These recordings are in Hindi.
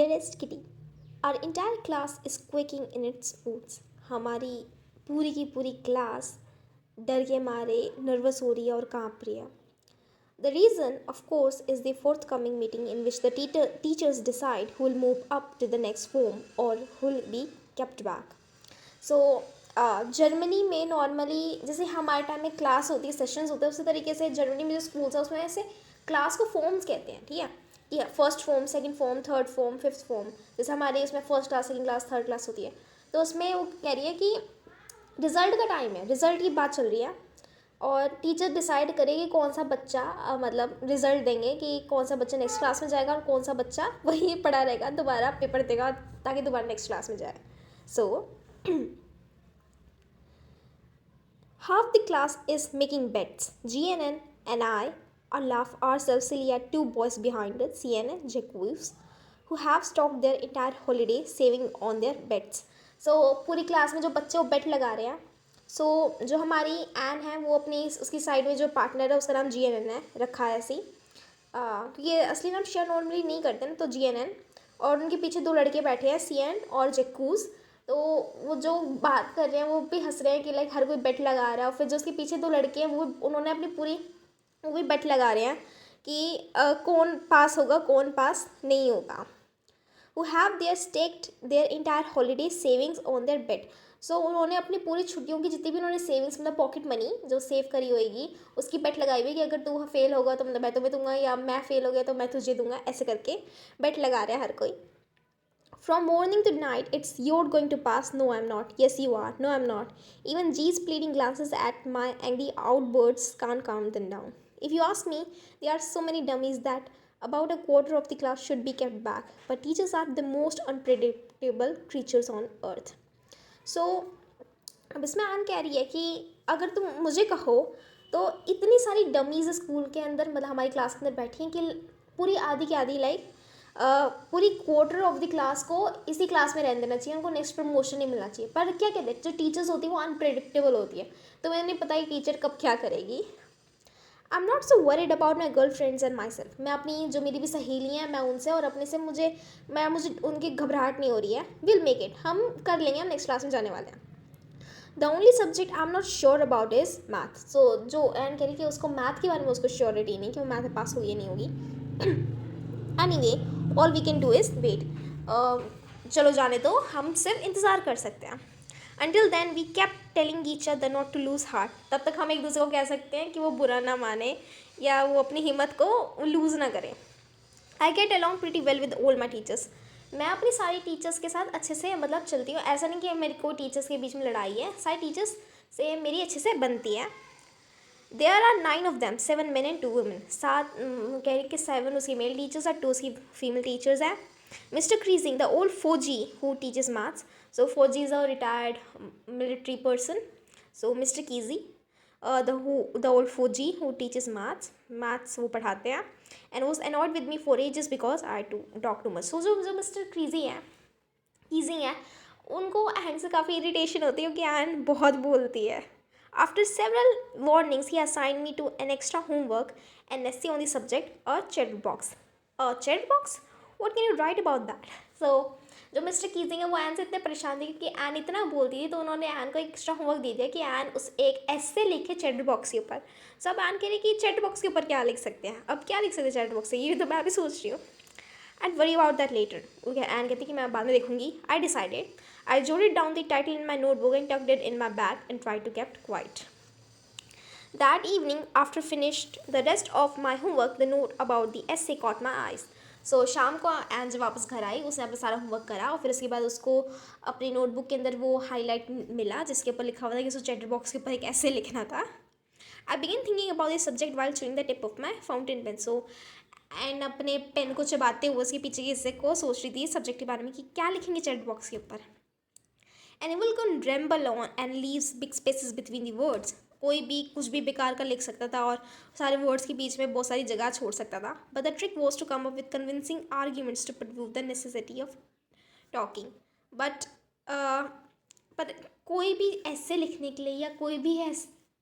Dearest Kitty, our entire class is quaking in its boots. हमारी पूरी की पूरी क्लास डर के मारे नर्वस हो रही है और कांप रही है. The reason, of course, is the forthcoming meeting in which the teachers decide who will move up to the next form or who will be kept back. So, Germany में नॉर्मली जैसे हमारे टाइम में क्लास होती है, सेशंस होते हैं, उसी तरीके से जर्मनी में जो स्कूल्स है उसमें ऐसे क्लास को फॉर्म्स कहते हैं. ठीक है, ये first form, second form, third form, fifth form. जैसे हमारे उसमें first class, second class, third class होती है. तो उसमें वो कह रही है कि रिज़ल्ट का टाइम है, रिज़ल्ट की बात चल रही है और टीचर डिसाइड करे कि कौन सा बच्चा मतलब रिज़ल्ट देंगे कि कौन सा बच्चा नेक्स्ट क्लास में जाएगा और कौन सा बच्चा वहीं पढ़ा रहेगा, दोबारा पेपर देगा ताकि दोबारा नेक्स्ट क्लास में जाए. सो half the class is making bets. GNN and I are laugh ourselves silly at two boys behind us, CNN Jacques, who have stocked their entire holiday saving on their bets. So पूरी क्लास में जो बच्चे वो बेट लगा रहे हैं. सो जो हमारी एन है वो अपनी उसकी साइड में जो पार्टनर है उसका नाम GNN है, रखा है ऐसे ही क्योंकि असली नाम शेयर नॉर्मली नहीं करते ना, तो GNN. और उनके पीछे दो लड़के बैठे हैं, CN और जैकूज. तो वो जो बात कर रहे हैं वो भी हंस रहे हैं कि लाइक हर कोई बेट लगा रहा है. और फिर जो उसके पीछे दो लड़के हैं वो उन्होंने अपनी पूरी वो भी बेट लगा रहे हैं कि कौन पास होगा कौन पास नहीं होगा. who have their staked their entire holiday savings on their bet. सो उन्होंने अपनी पूरी छुट्टियों की जितनी भी उन्होंने सेविंग्स मतलब पॉकेट मनी जो सेव करी होगी उसकी बेट लगाई हुई कि अगर तू फेल होगा तो मतलब मैं तुम्हें दूंगा या मैं फेल हो गया तो मैं तुझे दूंगा, ऐसे करके बेट लगा रहा है हर कोई. From morning to night, it's you're going to pass. No, I'm not. Yes, you are. No, I'm not. Even G's pleading glances at my angry outbursts can't calm them down. If you ask me, there are so many dummies that about a quarter of the class should be kept back. But teachers are the most unpredictable creatures on earth. So, अब इसमें आन कह रही है कि अगर तुम मुझे कहो तो इतनी सारी डमीज स्कूल के अंदर मतलब हमारी क्लास के अंदर बैठी हैं कि पूरी आधी की आधी लाइक पूरी क्वार्टर ऑफ द क्लास को इसी क्लास में रहने देना चाहिए, उनको नेक्स्ट प्रमोशन नहीं मिलना चाहिए. पर क्या कहते हैं, जो टीचर्स होती है वो अनप्रेडिक्टेबल होती है, तो मुझे नहीं पता कि टीचर कब क्या करेगी. आई am not so worried about my girl friends and my self. मैं अपनी जो मेरी भी सहेली हैं मैं उनसे और अपने से मुझे उनकी घबराहट नहीं हो रही है. विल मेक इट, हम कर लेंगे, हम नेक्स्ट क्लास में जाने वाले हैं. The only subject I am not sure about is math. So जो एंड कह रही कि उसको मैथ के बारे में उसको श्योरिटी नहीं कि वो मैथ में पास होगी या नहीं होगी. Anyway, all we can do is wait. चलो जाने दो, हम सिर्फ इंतज़ार कर सकते हैं. Until then we kept telling each other not to lose heart. तब तक हम एक दूसरे को कह सकते हैं कि वो बुरा ना माने या वो अपनी हिम्मत को लूज़ ना करें. I get along pretty well with all my teachers. मैं अपनी सारी टीचर्स के साथ अच्छे से मतलब चलती हूँ. ऐसा नहीं कि मेरे को टीचर्स के बीच में लड़ाई है, सारी टीचर्स से मेरी अच्छे से बनती है. There are 9 of them, 7 men and 2 women. सात कह रही कि 7 उसकी मेल टीचर्स और 2 उसकी फीमेल टीचर्स हैं. Mr. Creasing, the old 4G who teaches maths. So 4G is a retired military person. So Mr. Keezy, the old 4G who teaches maths वो पढ़ाते हैं. And was annoyed with me for ages because I talk too much. So जो Mr. Creasy है उनको एन से काफ़ी इरिटेशन होती है क्योंकि एन बहुत बोलती है. After several warnings, he assigned me to an extra homework, an essay on the subject, a chat box. A chat box? What can you write about that? So, जो मिस्टर कीजिंग है वो एन से इतने परेशान थी क्योंकि एन इतना बोलती थी, तो उन्होंने एन को एक एक्स्ट्रा होमवर्क दे दिया कि एन उस एक ऐसे लिखे चैट बॉक्स के ऊपर. सब एन कह रही कि चैट बॉक्स के ऊपर क्या लिख सकते हैं, अब क्या लिख सकते हैं चैट बॉक्स से, ये तो मैं भी सोच रही हूँ. And worry about that letter. Okay, Anne कहती कि मैं बाद में देखूंगी. I decided. I jotted down the title in my notebook and tucked it in my bag and tried to keep quiet. That evening, after finished the rest of my homework, the note about the essay caught my eyes. So शाम को एन जब वापस घर आई उसने अपना सारा होमवर्क करा और फिर उसके बाद उसको अपनी नोटबुक के अंदर वो हाईलाइट मिला जिसके ऊपर लिखा हुआ था कि उसको चैटर बॉक्स के ऊपर एक ऐसे लिखना था. I begin thinking about this subject while chewing the tip of my fountain pen. So Anne अपने पेन को चबाते हुए उसके पीछे के हिस्से को सोच रही थी सब्जेक्ट के बारे में कि क्या लिखेंगे चैट बॉक्स के ऊपर. And will can ramble on and leaves big spaces between the words. कोई भी कुछ भी बेकार का लिख सकता था और सारे वर्ड्स के बीच में बहुत सारी जगह छोड़ सकता था. But the trick was to come up with convincing arguments to prove the necessity of talking. But पर कोई भी ऐसे लिखने के लिए या कोई भी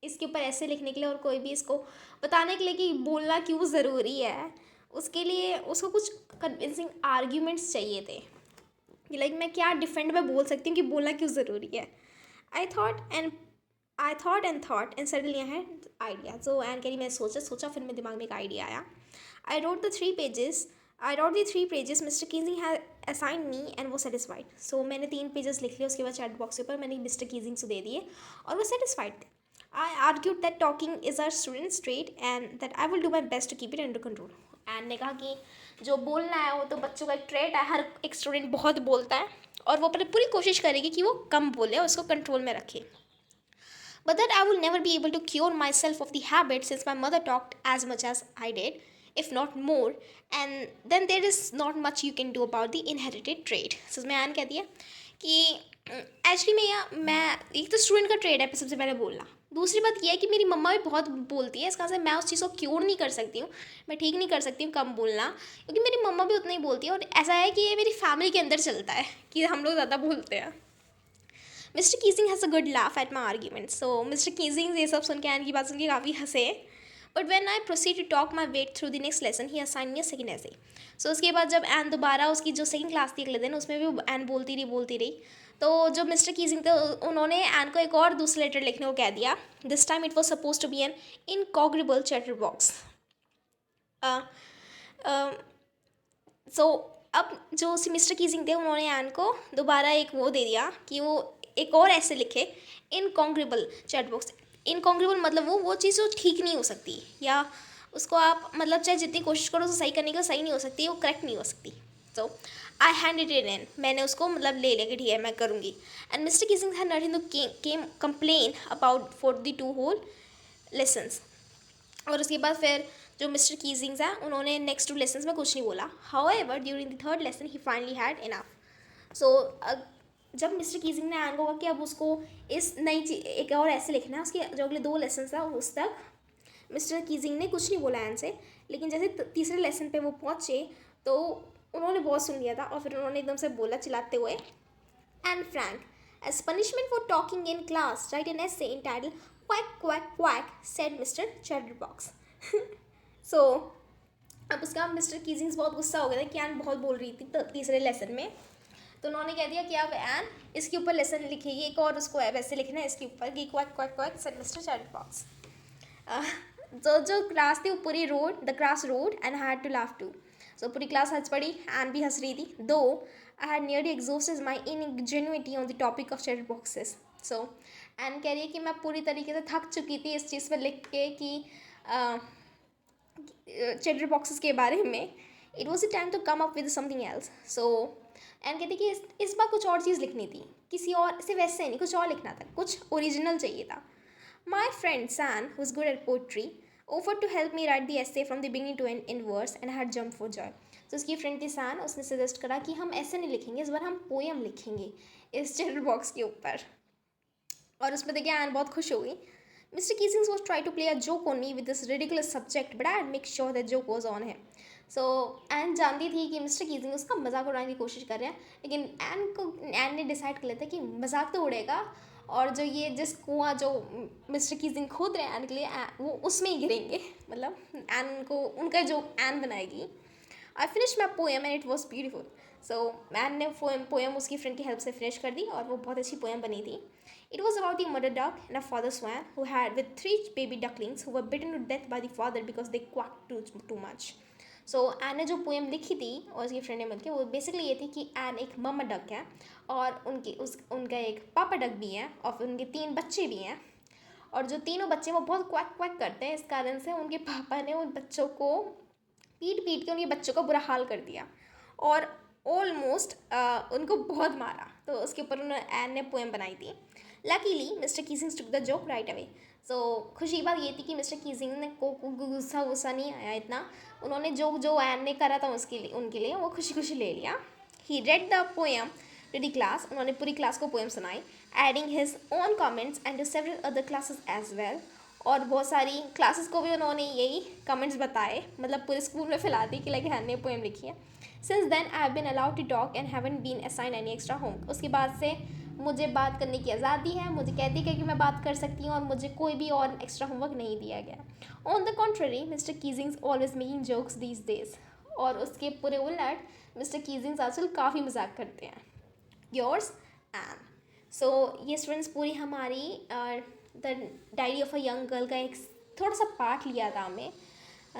इसके ऊपर ऐसे लिखने के लिए और कोई भी इसको बताने के लिए कि बोलना क्यों ज़रूरी है, उसके लिए उसको कुछ कन्विंसिंग आर्ग्यूमेंट्स चाहिए थे कि लाइक मैं क्या डिफेंड में बोल सकती हूँ कि बोलना क्यों ज़रूरी है. I thought and I thought and suddenly I had idea. So and करी मैंने सोचा फिर मेरे दिमाग में एक आइडिया आया. I wrote the 3 pages. I wrote the 3 pages mister Keesing had assign me and वो सेटिस्फाइड. सो मैंने 3 पेजेस लिख लिए. उसके बाद चैट बॉक्स के ऊपर मैंने मिस्टर कीजिंग से दे दिए और वो सेटिस्फाइड थे. I argued that talking is our student's trait and that I will do my best to keep it under control. And ने कहा कि जो बोलना है वो तो बच्चों का एक ट्रेट है, हर एक स्टूडेंट बहुत बोलता है और वो अपनी पूरी कोशिश करेगी कि वो कम बोले और उसको कंट्रोल में रखे. But that I will never be able to cure myself of the habit since my mother talked as much as I did, if not more, and then there is not much you can do about the inherited trait. So मैं आन कहती है कि एक्चुअली मैं एक तो स्टूडेंट का ट्रेड है सबसे पहले बोलना. दूसरी बात यह है कि मेरी मम्मा भी बहुत बोलती है, इसका से मैं उस चीज़ को क्योर नहीं कर सकती हूँ, मैं ठीक नहीं कर सकती हूँ कम बोलना, क्योंकि मेरी मम्मा भी उतना ही बोलती है. और ऐसा है कि ये मेरी फैमिली के अंदर चलता है कि हम लोग ज़्यादा बोलते हैं. Mister Keesing has a good laugh at my argument. So mister Keesing ये सब सुन के, एन की बात सुन के काफ़ी हंसे. But when I proceed to talk my way through the next lesson he assign me a second essay. So उसके बाद जब एन दोबारा उसकी जो सेकेंड क्लास थी अगले दिन, उसमें भी एन बोलती रही. तो जो मिस्टर कीजिंग थे उन्होंने एन को एक और दूसरा लेटर लिखने को कह दिया. This time it was suppose to be an incorrigible chatterbox. So अब जो मिस्टर कीजिंग थे उन्होंने एन को दोबारा एक वो दे दिया कि वो एक और ऐसे लिखे इनकॉन्ग्रेबल चैट बॉक्स. इनकॉन्ग्रेबल मतलब वो चीज़ जो ठीक नहीं हो सकती, या उसको आप मतलब चाहे जितनी कोशिश करो उसे सही करने की, सही नहीं हो सकती, वो करेक्ट नहीं हो सकती. तो आई हैंड इट इन, मैंने उसको मतलब ले लिया कि ठीक है मैं करूँगी. And Mr Keesing had nothing to came complain about for the 2 whole lessons. और उसके बाद फिर जो मिस्टर कीजिंग्स हैं उन्होंने नेक्स्ट 2 लेसन्स में कुछ नहीं बोला. However during the 3rd lesson he finally had enough. So जब मिस्टर कीजिंग ने एन को कहा कि अब उसको इस नई चीज एक और ऐसे लिखना है, उसके जो अगले 2 लेसन था उस तक मिस्टर कीजिंग ने कुछ नहीं बोला एन से. लेकिन जैसे तीसरे लेसन पे वो पहुँचे तो उन्होंने बहुत सुन लिया था और फिर उन्होंने एकदम से बोला चिल्लाते हुए, Anne Frank as punishment for talking in class write an essay entitled quack quack quack said mister chatterbox. So अब उसका मिस्टर कीजिंग्स बहुत गुस्सा हो गया था कि एन बहुत बोल रही थी तीसरे लेसन में. तो उन्होंने कह दिया कि अब एन इसके ऊपर लेसन लिखेगी एक और, उसको वैसे लिखना है इसके ऊपर कि quack quack quack said mister chatterbox. जो क्लास थी वो पूरी roared the class roared and I had to laugh too. So पूरी क्लास हंस पड़ी, एन भी हंस रही थी. Though I had nearly exhausted my ingenuity on the topic of chatterboxes. So Anne कह रही है कि मैं पूरी तरीके से थक चुकी थी इस चीज़ पर लिख के कि चैटर बॉक्सेस के बारे में. It was the time to come up with something else. So Anne कहती कि इस बार कुछ और चीज़ लिखनी थी, किसी और से वैसे नहीं, कुछ और लिखना था, कुछ ओरिजिनल चाहिए था. My friend Sanne who is good at poetry offered to help me write the essay from the beginning to end in verse and I had jumped for joy. तो उसकी फ्रेंड थी सैन, उसने सजेस्ट करा कि हम ऐसे नहीं लिखेंगे, इस बार हम पोएम लिखेंगे इस चैटर बॉक्स के ऊपर. और उसमें देखिए एन बहुत खुश हो गई. Mister Keesings was try to play a joke on me with this ridiculous subject but I had make sure that joke was on him. So Anne जानती थी कि मिस्टर कीजिंग उसका मजाक उड़ाने की कोशिश कर रहे हैं, लेकिन एन ने डिसाइड कर लेता कि मजाक तो उड़ेगा और जो ये जिस कुआं जो मिस्टर कीजिंग खोद रहे हैं एन के लिए वो उसमें ही गिरेंगे, मतलब एन को उनका जो एन बनाएगी. I finish my poem and it was beautiful. So Anne ने पोएम उसकी फ्रेंड की हेल्प से फिनिश कर दी और वो बहुत अच्छी पोएम बनी थी. It was about the mother duck and a father swan who had with 3 baby ducklings who were bitten to death by the father because they quacked too much. So Anne ने जो पोएम लिखी थी और उसकी फ्रेंड ने मिलकर, वो बेसिकली ये थी कि एन एक मम्मा डक है और उनका एक पापा डक भी है और उनके 3 बच्चे भी हैं. और जो तीनों बच्चे वो बहुत क्वैक क्वैक करते हैं, इस कारण से उनके पापा ने उन बच्चों को पीट के उनके बच्चों का बुरा हाल कर दिया और ऑलमोस्ट उनको बहुत मारा. तो उसके ऊपर उन्होंने एन ने पोएम बनाई थी. Luckily mister Keesing took the joke right away. So खुशी बात ये थी कि मिस्टर कीजिंग ने को गुस्सा नहीं आया इतना. उन्होंने जो एन ने करा था उनके लिए वो खुशी ले लिया. He read the poem to the class. उन्होंने पूरी क्लास को पोएम सुनाई, adding his own comments and to several other classes as well. और बहुत सारी क्लासेस को भी उन्होंने यही कमेंट्स बताए, मतलब पूरे स्कूल में फैला दी कि लाइक हैन ने पोएम लिखी है। Since then I have been allowed to talk and haven't been assign any extra homework. उसके बाद से मुझे बात करने की आज़ादी है, मुझे कहती है कि मैं बात कर सकती हूँ और मुझे कोई भी और एक्स्ट्रा होमवर्क नहीं दिया गया। On the contrary mister Keesings always making jokes these days. और उसके पूरे उलट मिस्टर कीजिंग्स आजकल काफ़ी मजाक करते हैं। Yours M. सो ये स्टूडेंट्स पूरी हमारी the diary of a young girl का एक थोड़ा सा पार्ट लिया था हमें,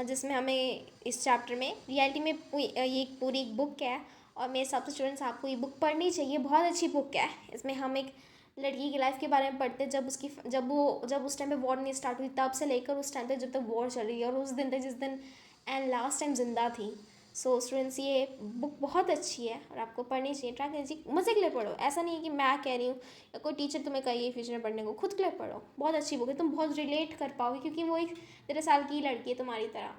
जिसमें हमें इस चैप्टर में रियलिटी में ये पूरी एक बुक है और मेरे हिसाब से स्टूडेंट्स आपको ये बुक पढ़नी चाहिए, बहुत अच्छी बुक है। इसमें हम एक लड़की की लाइफ के बारे में पढ़ते हैं जब उस टाइम पे वॉर नहीं स्टार्ट हुई, तब से लेकर उस टाइम तक जब तक वॉर चल रही है, और उस दिन तक जिस दिन एंड लास्ट टाइम जिंदा थी। सो स्टूडेंट्स ये बुक बहुत अच्छी है और आपको पढ़नी चाहिए। ट्राई कीजिए, मज़े के लिए पढ़ो, ऐसा नहीं है कि मैं कह रही हूँ या कोई टीचर तुम्हें कहिए फ्यूचर में पढ़ने को, खुद के लिए पढ़ो। बहुत अच्छी बुक है, तुम बहुत रिलेट कर पाओगे क्योंकि वो एक 13 साल की लड़की है तुम्हारी तरह।